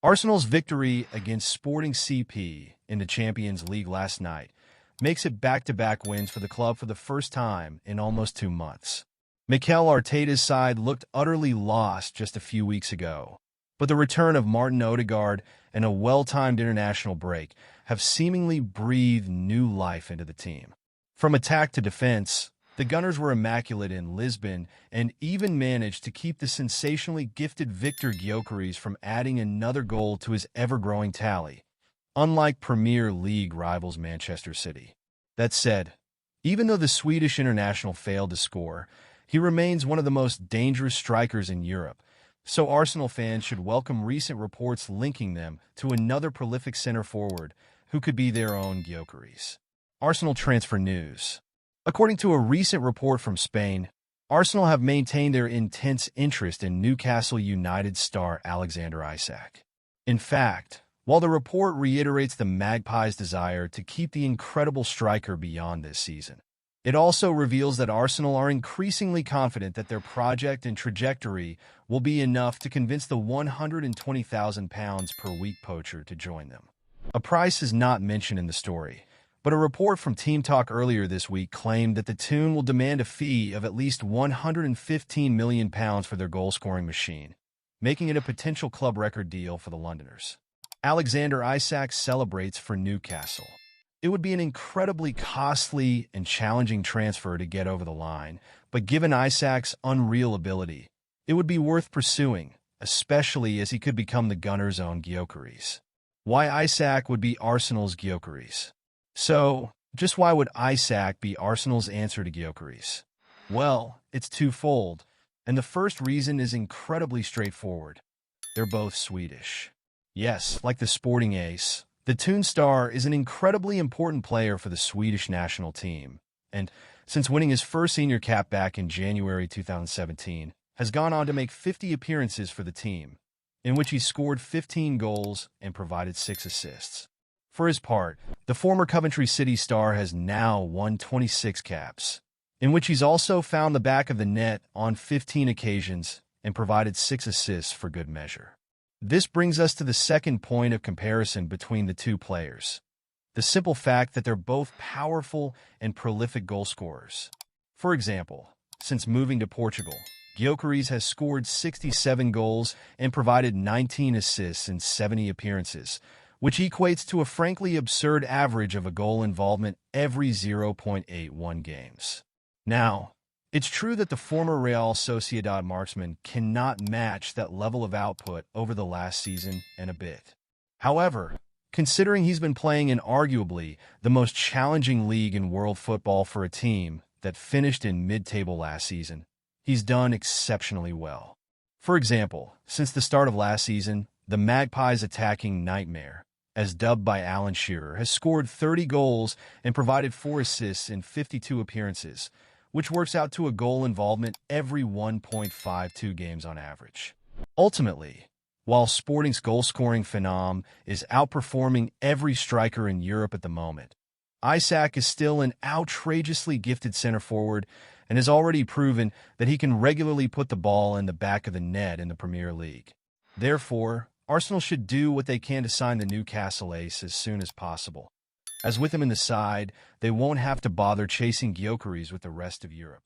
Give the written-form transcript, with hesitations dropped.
Arsenal's victory against Sporting CP in the Champions League last night makes it back-to-back wins for the club for the first time in almost 2 months. Mikel Arteta's side looked utterly lost just a few weeks ago, but the return of Martin Odegaard and a well-timed international break have seemingly breathed new life into the team. From attack to defense, the Gunners were immaculate in Lisbon and even managed to keep the sensationally gifted Victor Gyökeres from adding another goal to his ever-growing tally, unlike Premier League rivals Manchester City. That said, even though the Swedish international failed to score, he remains one of the most dangerous strikers in Europe, so Arsenal fans should welcome recent reports linking them to another prolific center forward who could be their own Gyökeres. Arsenal transfer news. According to a recent report from Spain, Arsenal have maintained their intense interest in Newcastle United star Alexander Isak. In fact, while the report reiterates the Magpies' desire to keep the incredible striker beyond this season, it also reveals that Arsenal are increasingly confident that their project and trajectory will be enough to convince the £120,000 per week poacher to join them. A price is not mentioned in the story, but a report from Team Talk earlier this week claimed that the Toon will demand a fee of at least £115 million for their goal-scoring machine, making it a potential club record deal for the Londoners. Alexander Isak celebrates for Newcastle. It would be an incredibly costly and challenging transfer to get over the line, but given Isak's unreal ability, it would be worth pursuing, especially as he could become the Gunners' own Gyökeres. Why Isak would be Arsenal's Gyökeres? So, just why would Isak be Arsenal's answer to Gyökeres? Well, it's twofold, and the first reason is incredibly straightforward. They're both Swedish. Yes, like the sporting ace, the Toon star is an incredibly important player for the Swedish national team, and since winning his first senior cap back in January 2017, has gone on to make 50 appearances for the team, in which he scored 15 goals and provided 6 assists. For his part, the former Coventry City star has now won 26 caps, in which he's also found the back of the net on 15 occasions and provided 6 assists for good measure. This brings us to the second point of comparison between the two players, the simple fact that they're both powerful and prolific goal scorers. For example, since moving to Portugal, Gyökeres has scored 67 goals and provided 19 assists in 70 appearances, which equates to a frankly absurd average of a goal involvement every 0.81 games. Now, it's true that the former Real Sociedad marksman cannot match that level of output over the last season and a bit. However, considering he's been playing in arguably the most challenging league in world football for a team that finished in mid-table last season, he's done exceptionally well. For example, since the start of last season, the Magpies' attacking nightmare, as dubbed by Alan Shearer, has scored 30 goals and provided 4 assists in 52 appearances, which works out to a goal involvement every 1.52 games on average. Ultimately, while Sporting's goal-scoring phenom is outperforming every striker in Europe at the moment, Isak is still an outrageously gifted center forward and has already proven that he can regularly put the ball in the back of the net in the Premier League. Therefore, Arsenal should do what they can to sign the Newcastle ace as soon as possible, as with him in the side, they won't have to bother chasing Gyökeres with the rest of Europe.